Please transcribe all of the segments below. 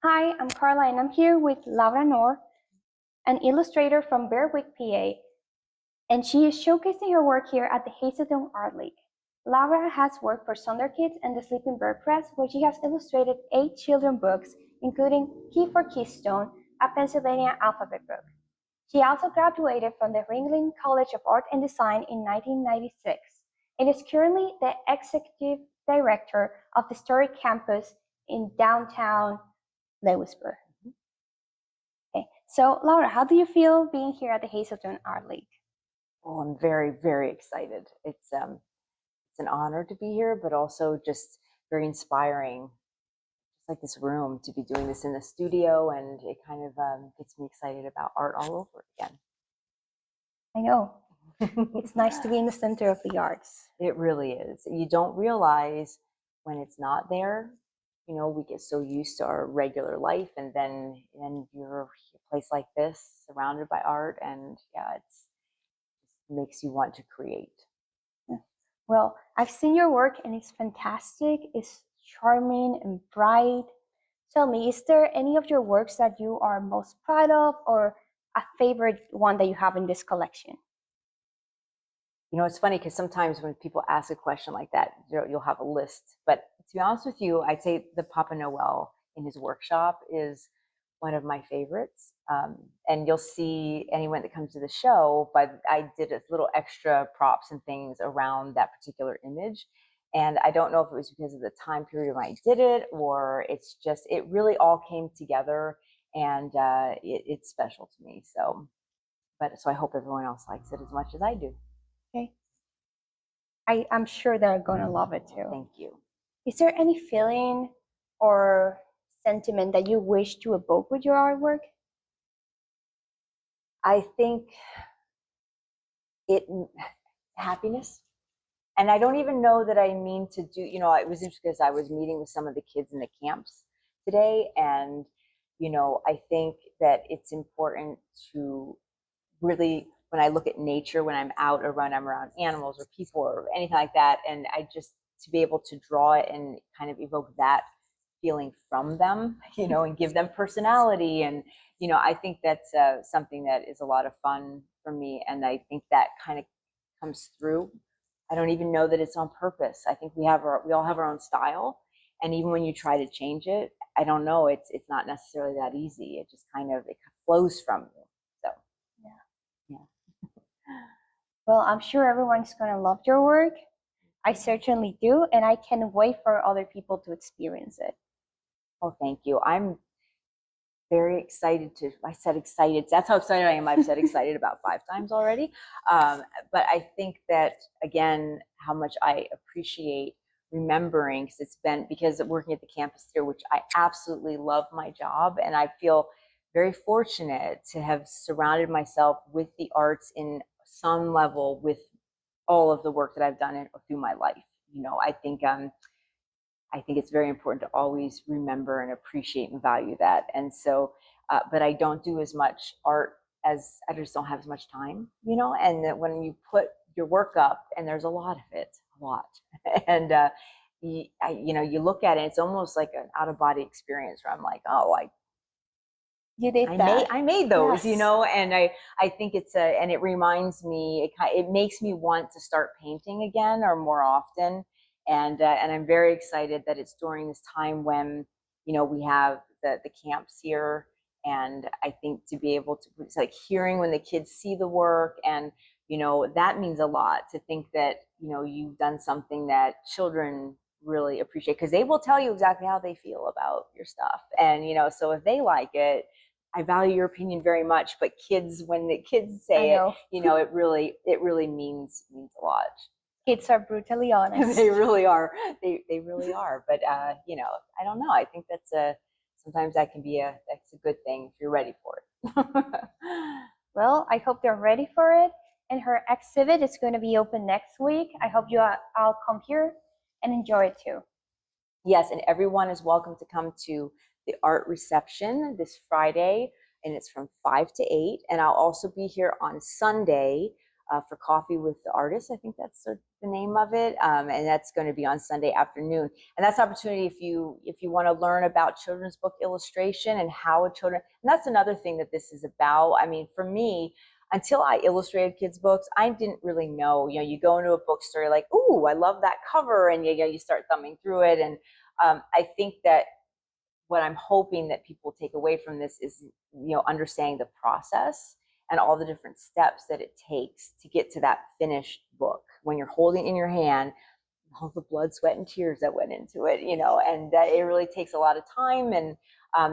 Hi, I'm Karla and I'm here with Laura Knorr, an illustrator from Berwick, PA, and she is showcasing her work here at the Hazleton Art League. Laura has worked for Kids and the Sleeping Bird Press, where she has illustrated 8 children books, including Key for Keystone, a Pennsylvania alphabet book. She also graduated from the Ringling College of Art and Design in 1996 and is currently the executive director of the Story Campus in downtown Lewisburg. Okay, so Laura, how do you feel being here at the Hazleton Art League? Oh, I'm very, very excited. It's an honor to be here, but also just very inspiring. Just like this room to be doing this in the studio, and it kind of gets me excited about art all over again. I know. It's nice to be in the center of the arts. It really is. You don't realize when it's not there. You know, we get so used to our regular life, and then you're a place like this, surrounded by art, and yeah, it makes you want to create. Well, I've seen your work and it's fantastic. It's charming and bright. Tell me, is there any of your works that you are most proud of or a favorite one that you have in this collection? You know, it's funny because sometimes when people ask a question like that, you'll have a list. But to be honest with you, I'd say the Papa Noel in his workshop is one of my favorites. And you'll see anyone that comes to the show, but I did a little extra props and things around that particular image. And I don't know if it was because of the time period when I did it, or it's just, it really all came together, and it's special to me. So I hope everyone else likes it as much as I do. Okay. I'm sure they're going to love it too. Thank you. Is there any feeling or sentiment that you wish to evoke with your artwork? I think it happiness. And I don't even know that I mean to do, you know, it was interesting because I was meeting with some of the kids in the camps today. And, you know, I think that it's important to really, when I look at nature, when I'm out or when I'm around animals or people or anything like that, and I just, to be able to draw it and kind of evoke that feeling from them, you know, and give them personality. And, you know, I think that's something that is a lot of fun for me. And I think that kind of comes through. I don't even know that it's on purpose. I think we all have our own style. And even when you try to change it, I don't know, it's not necessarily that easy. It just kind of, it flows from you. So, yeah. Well, I'm sure everyone's going to love your work. I certainly do, and I can't wait for other people to experience it. Oh, thank you. I'm very excited I said excited. That's how excited I am. I've said excited about 5 times already. But I think that, again, how much I appreciate remembering, because working at the campus here, which I absolutely love my job, and I feel very fortunate to have surrounded myself with the arts in some level with all of the work that I've done through my life. You know, I think it's very important to always remember and appreciate and value that. And so, but I don't do as much art as I just don't have as much time, you know, and that when you put your work up, and there's a lot of it, a lot, and you know, you look at it, it's almost like an out of body experience where I'm like, oh, you did that. I made those, yes. You know, and I think and it reminds me, it makes me want to start painting again or more often. And I'm very excited that it's during this time when, you know, we have the camps here. And I think to be able to, it's like hearing when the kids see the work, and, you know, that means a lot to think that, you know, you've done something that children really appreciate, because they will tell you exactly how they feel about your stuff. And, you know, so if they like it, I value your opinion very much, but kids, when the kids say it, you know, it really means a lot. Kids are brutally honest. They really are. They really are. But you know, I don't know. I think sometimes that's a good thing if you're ready for it. Well, I hope they're ready for it. And her exhibit is going to be open next week. I hope you all come here and enjoy it too. Yes, and everyone is welcome to come to the art reception this Friday, and it's from 5 to 8. And I'll also be here on Sunday for coffee with the artists. I think that's the name of it, and that's going to be on Sunday afternoon. And that's an opportunity if you want to learn about children's book illustration and how a children. And that's another thing that this is about. I mean, for me, until I illustrated kids' books, I didn't really know. You know, you go into a bookstore, you're like, "Ooh, I love that cover," and you start thumbing through it. And I think that what I'm hoping that people take away from this is, understanding the process and all the different steps that it takes to get to that finished book. When you're holding it in your hand, all the blood, sweat, and tears that went into it, and that it really takes a lot of time, and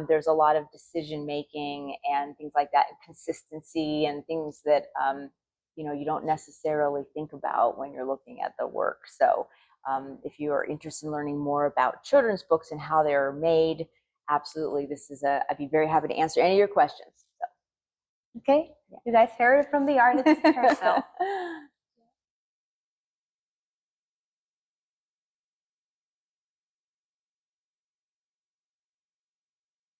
there's a lot of decision making and things like that, and consistency and things that you don't necessarily think about when you're looking at the work. So if you are interested in learning more about children's books and how they're made, absolutely, I'd be very happy to answer any of your questions. So. Okay, you guys heard it from the artist herself.